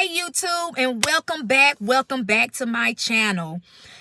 YouTube, and welcome back to my channel.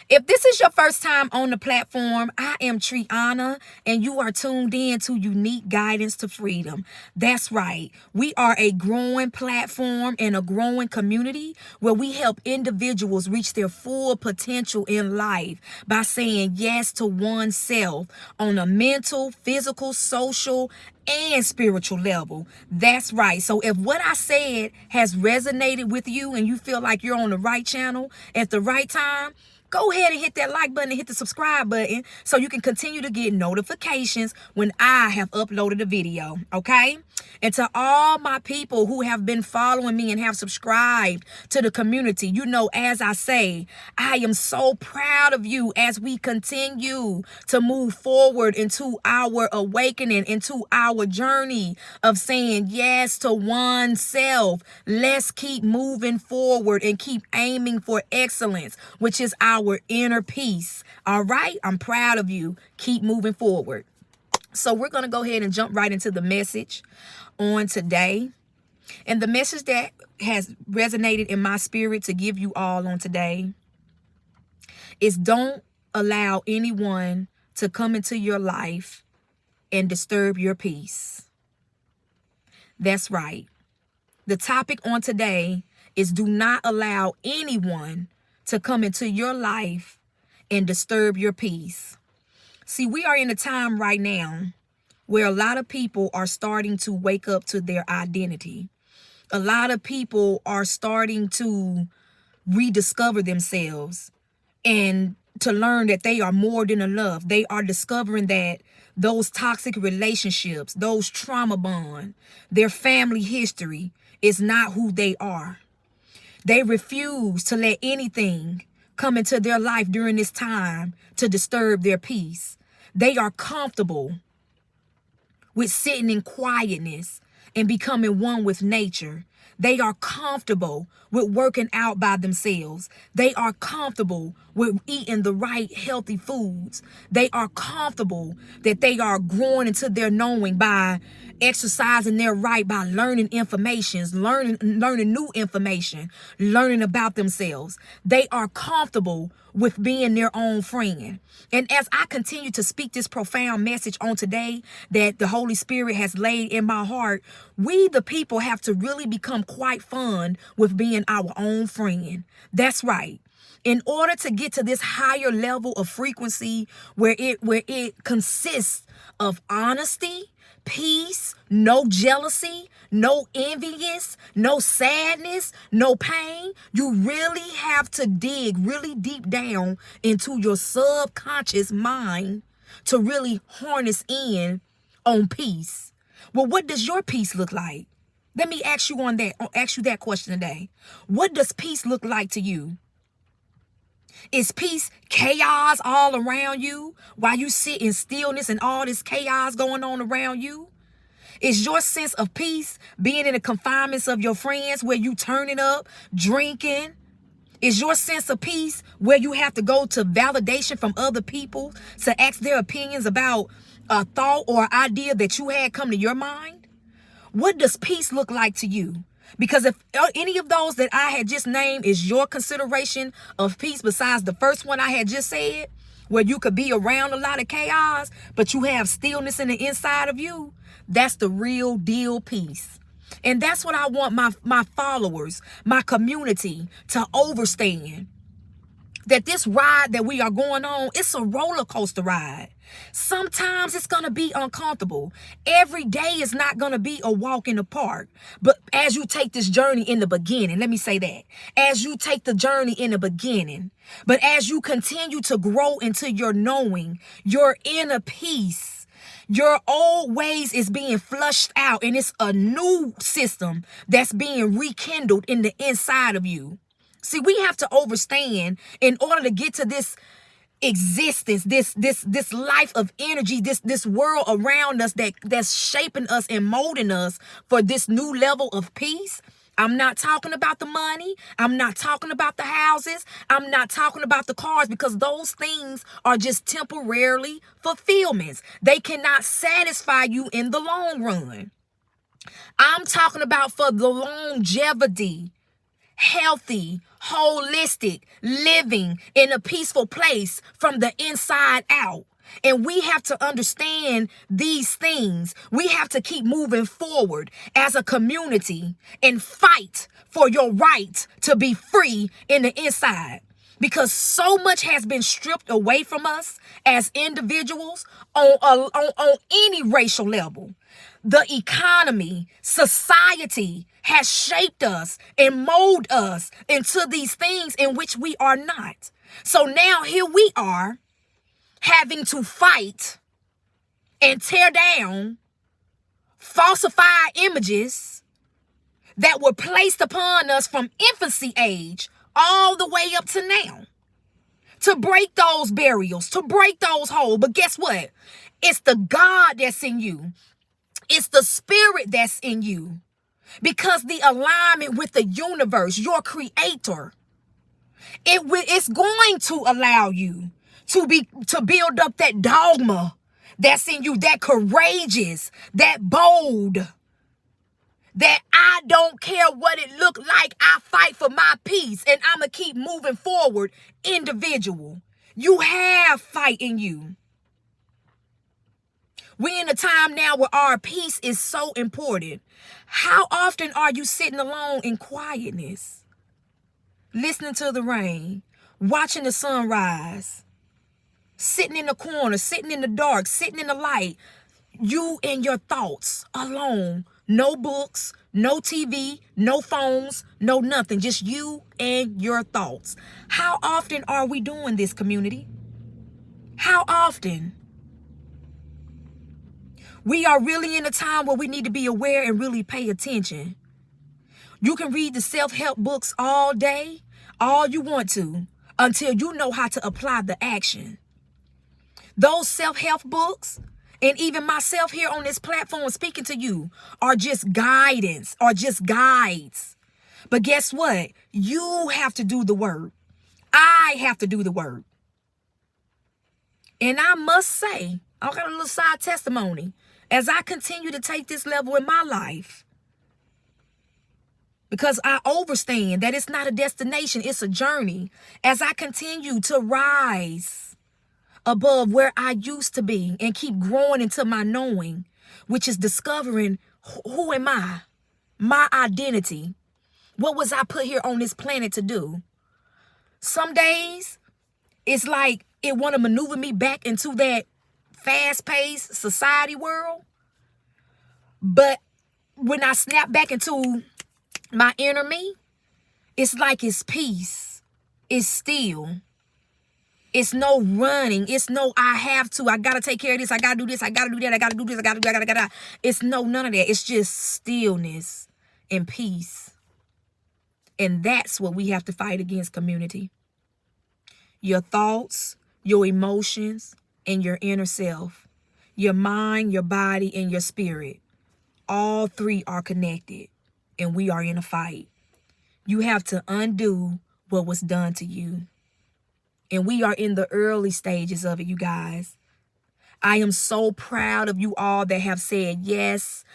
If this is your first time on the platform, I am Treonna, and you are tuned in to Unique Guidance to Freedom. That's right. We are a growing platform and a growing community where we help individuals reach their full potential in life by saying yes to oneself on a mental, physical, social, and spiritual level. That's right. So if what I said has resonated with you and you feel like you're on the right channel at the right time, go ahead and hit that like button and hit the subscribe button so you can continue to get notifications when I have uploaded a video, okay? And to all my people who have been following me and have subscribed to the community, you know, as I say, I am so proud of you as we continue to move forward into our awakening, into our journey of saying yes to oneself. Let's keep moving forward and keep aiming for excellence, which is our inner peace. All right? I'm proud of you. Keep moving forward. So we're going to go ahead and jump right into the message on today. And the message that has resonated in my spirit to give you all on today is don't allow anyone to come into your life and disturb your peace. That's right. The topic on today is do not allow anyone to come into your life and disturb your peace. See, we are in a time right now where a lot of people are starting to wake up to their identity. A lot of people are starting to rediscover themselves and to learn that they are more than enough. They are discovering that those toxic relationships, those trauma bonds, their family history is not who they are. They refuse to let anything come into their life during this time to disturb their peace. They are comfortable with sitting in quietness and becoming one with nature. They are comfortable with working out by themselves. They are comfortable with eating the right healthy foods. They are comfortable that they are growing into their knowing by exercising their right, by learning learning new information, learning about themselves. They are comfortable with being their own friend. And as I continue to speak this profound message on today that the Holy Spirit has laid in my heart, we the people have to really become quite fun with being our own friend. That's right. In order to get to this higher level of frequency where it consists of honesty, peace, no jealousy, no envious, no sadness, no pain, you really have to dig really deep down into your subconscious mind to really harness in on peace. Well, what does your peace look like? Let me ask you that question today. What does peace look like to you? Is peace chaos all around you while you sit in stillness and all this chaos going on around you? Is your sense of peace being in the confinements of your friends where you turning up, drinking? Is your sense of peace where you have to go to validation from other people to ask their opinions about a thought or idea that you had come to your mind? What does peace look like to you? Because if any of those that I had just named is your consideration of peace besides the first one I had just said, where you could be around a lot of chaos, but you have stillness in the inside of you, that's the real deal peace. And that's what I want my followers, my community to understand. That this ride that we are going on, it's a roller coaster ride. Sometimes it's going to be uncomfortable. Every day is not going to be a walk in the park. But as you take this journey in the beginning, let me say that. As you take the journey in the beginning, but as you continue to grow into your knowing, your inner peace, your old ways is being flushed out and it's a new system that's being rekindled in the inside of you. See, we have to understand in order to get to this existence, this life of energy, this world around us that's shaping us and molding us for this new level of peace. I'm not talking about the money. I'm not talking about the houses. I'm not talking about the cars, because those things are just temporarily fulfillments. They cannot satisfy you in the long run. I'm talking about for the longevity healthy, holistic living in a peaceful place from the inside out. And we have to understand these things. We have to keep moving forward as a community and fight for your right to be free in the inside. Because so much has been stripped away from us as individuals on any racial level. The economy, society has shaped us and molded us into these things in which we are not. So now here we are having to fight and tear down falsified images that were placed upon us from infancy age all the way up to now, to break those barriers, to break those holes. But guess what? It's the God that's in you. It's the spirit that's in you. Because the alignment with the universe, your creator, it's going to allow you to build up that dogma that's in you, that courageous, that bold, that I don't care what it look like, I fight for my peace and I'm going to keep moving forward individual. You have fight in you. We're in a time now where our peace is so important. How often are you sitting alone in quietness, listening to the rain, watching the sunrise, sitting in the corner, sitting in the dark, sitting in the light, you and your thoughts alone? No books, no TV, no phones, no nothing. Just you and your thoughts. How often are we doing this, community? How often? We are really in a time where we need to be aware and really pay attention. You can read the self-help books all day, all you want to, until you know how to apply the action. Those self-help books, and even myself here on this platform speaking to you, are just guidance, or just guides. But guess what? You have to do the work. I have to do the work. And I must say, I got a little side testimony. As I continue to take this level in my life, because I understand that it's not a destination, it's a journey. As I continue to rise above where I used to be and keep growing into my knowing, which is discovering who am I, my identity. What was I put here on this planet to do? Some days it's like it want to maneuver me back into that fast-paced society world. But when I snap back into my inner me, it's like it's peace. It's still. It's no running. It's no I have to. I got to take care of this. I got to do this. I got to do that. I got to do this. I got to do that. I got to. It's none of that. It's just stillness and peace. And that's what we have to fight against, community. Your thoughts, your emotions, and your inner self, your mind, your body, and your spirit. All three are connected, and we are in a fight. You have to undo what was done to you. And we are in the early stages of it, you guys. I am so proud of you all that have said yes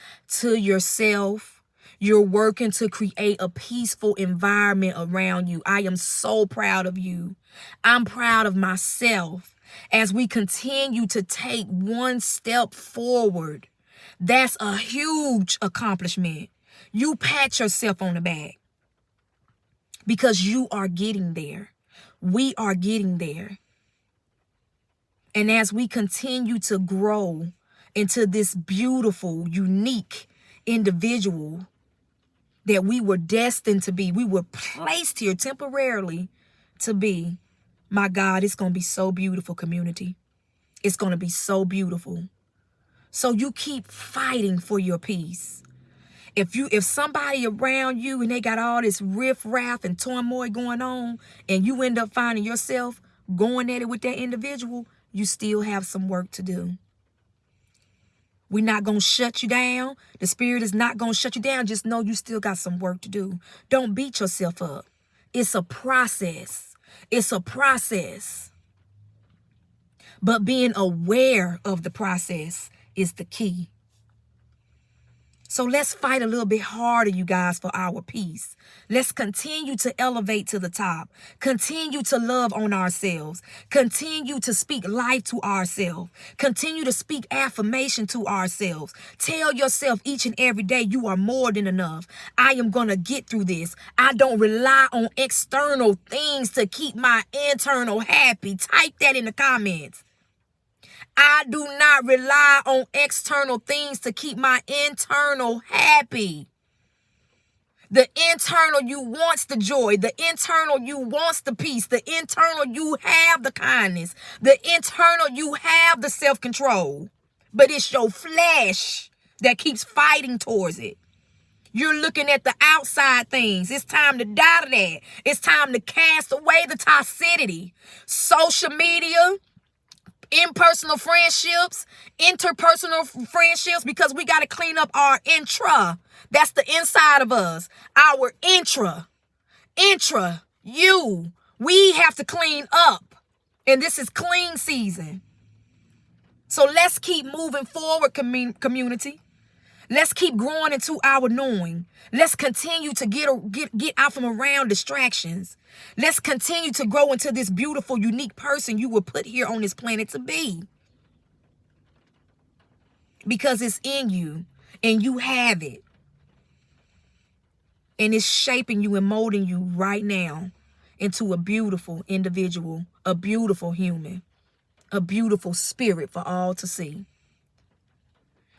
to yourself. You're working to create a peaceful environment around you. I am so proud of you. I'm proud of myself as we continue to take one step forward. That's a huge accomplishment. You pat yourself on the back because you are getting there. We are getting there. And as we continue to grow into this beautiful, unique individual that we were destined to be, we were placed here temporarily to be, my God, it's going to be so beautiful, community. It's going to be so beautiful. So you keep fighting for your peace. If somebody around you and they got all this riff-raff and turmoil going on, and you end up finding yourself going at it with that individual, you still have some work to do. We're not going to shut you down. The spirit is not going to shut you down. Just know you still got some work to do. Don't beat yourself up. It's a process. It's a process. But being aware of the process is the key. So let's fight a little bit harder, you guys, for our peace. Let's continue to elevate to the top. Continue to love on ourselves. Continue to speak life to ourselves. Continue to speak affirmation to ourselves. Tell yourself each and every day you are more than enough. I am going to get through this. I don't rely on external things to keep my internal happy. Type that in the comments. I do not rely on external things to keep my internal happy. The internal you wants the joy. The internal you wants the peace. The internal you have the kindness. The internal you have the self-control. But it's your flesh that keeps fighting towards it. You're looking at the outside things. It's time to die to that. It's time to cast away the toxicity. Social media, impersonal friendships, interpersonal friendships, because we got to clean up our intra. That's the inside of us. Our intra, you. We have to clean up. And this is clean season. So let's keep moving forward, community. Let's keep growing into our knowing. Let's continue to get out from around distractions. Let's continue to grow into this beautiful, unique person you were put here on this planet to be. Because it's in you and you have it. And it's shaping you and molding you right now into a beautiful individual, a beautiful human, a beautiful spirit for all to see.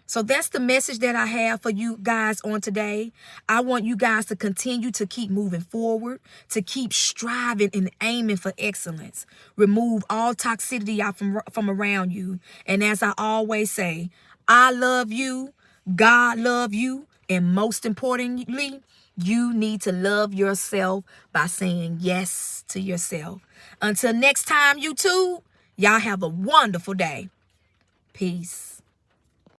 So that's the message that I have for you guys on today. I want you guys to continue to keep moving forward, to keep striving and aiming for excellence. Remove all toxicity out from around you. And as I always say, I love you, God love you, and most importantly, you need to love yourself by saying yes to yourself. Until next time, YouTube, y'all have a wonderful day. Peace.